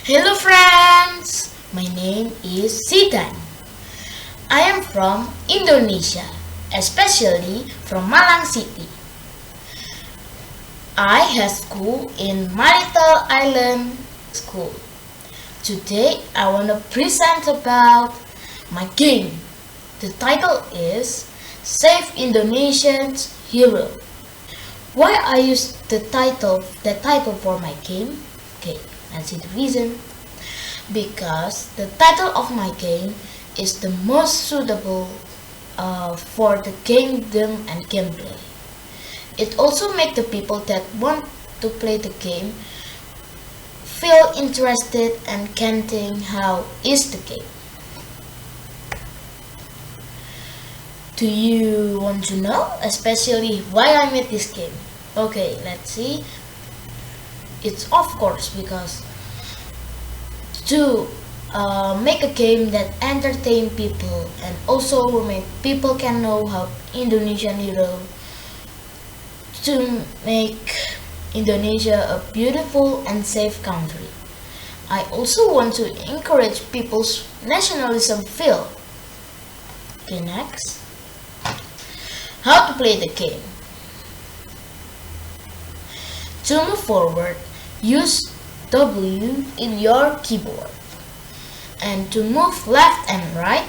Hello friends, my name is Zidan. I am from Indonesia, especially from Malang City. I have school in my little island school. Today I want to present about my game. The title is Save Indonesian's Hero. Why I use that title for my game? Okay, let's see the reason. Because the title of my game is the most suitable for the kingdom and gameplay. It also makes the people that want to play the game feel interested and can think how is the game. Do you want to know especially why I made this game? Okay, let's see. It's of course because to make a game that entertain people and also make people can know how Indonesian hero to make Indonesia a beautiful and safe country. I also want to encourage people's nationalism feel. Okay, next. How to play the game. To move forward, use W in your keyboard. And to move left and right,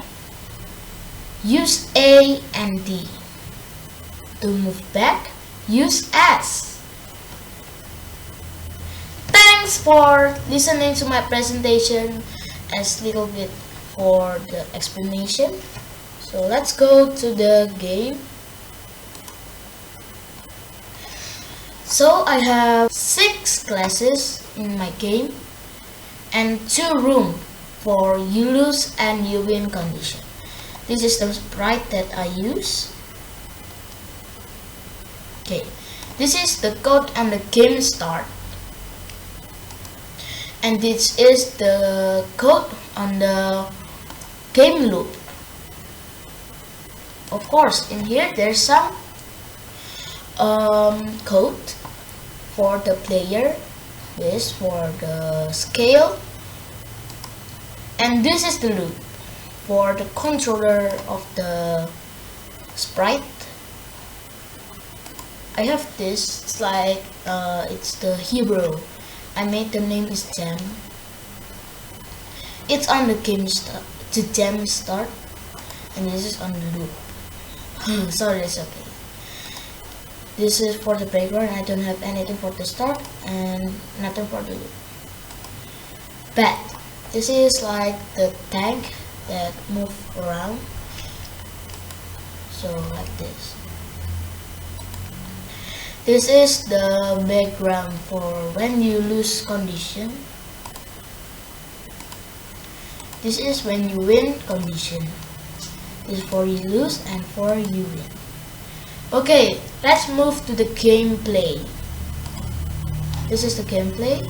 use A and D. To move back, use S. Thanks for listening to my presentation as little bit for the explanation. So let's go to the game. So I have 6 classes in my game and 2 rooms for you lose and you win condition. This is the sprite that I use. Okay, this is the code on the game start. And this is the code on the game loop. Of course, in here there's some code for the player, this for the scale, and this is the loop for the controller of the sprite. I have this, it's like it's the hero. I made the name is Gem. It's on the game start, the Gem start, and this is on the loop. Sorry, it's okay. This is for the background. I don't have anything for the start and nothing for the loop. But this is like the tank that move around. So like this. This is the background for when you lose condition. This is when you win condition. This is for you lose and for you win. Okay, let's move to the gameplay. This is the gameplay.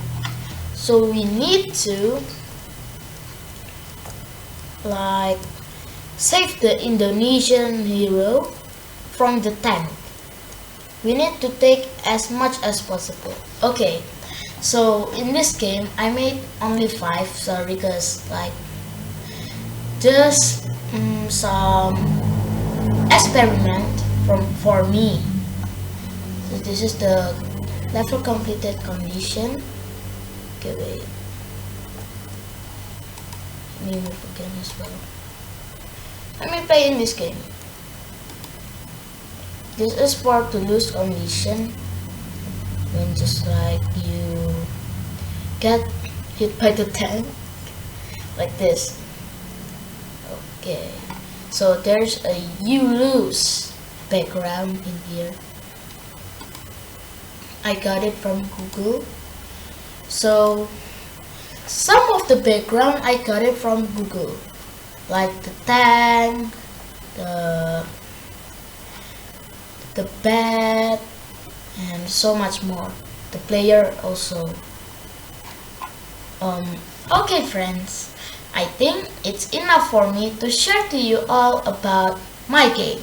So we need to like save the Indonesian hero from the tank. We need to take as much as possible. Okay, so in this game I made only 5, sorry, because like just some experiment for me. So this is the level completed condition. Okay, wait. Let me move again as well. Let me play in this game. This is for to lose condition when just like you get hit by the tank like this. Okay, so there's a you lose background in here. I got it from Google. So some of the background I got it from Google, like the tank, the bed, and so much more. The player also. Okay friends, I think it's enough for me to share to you all about my game,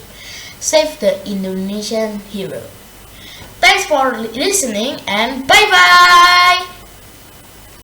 Save the Indonesian Hero. Thanks for listening and bye bye!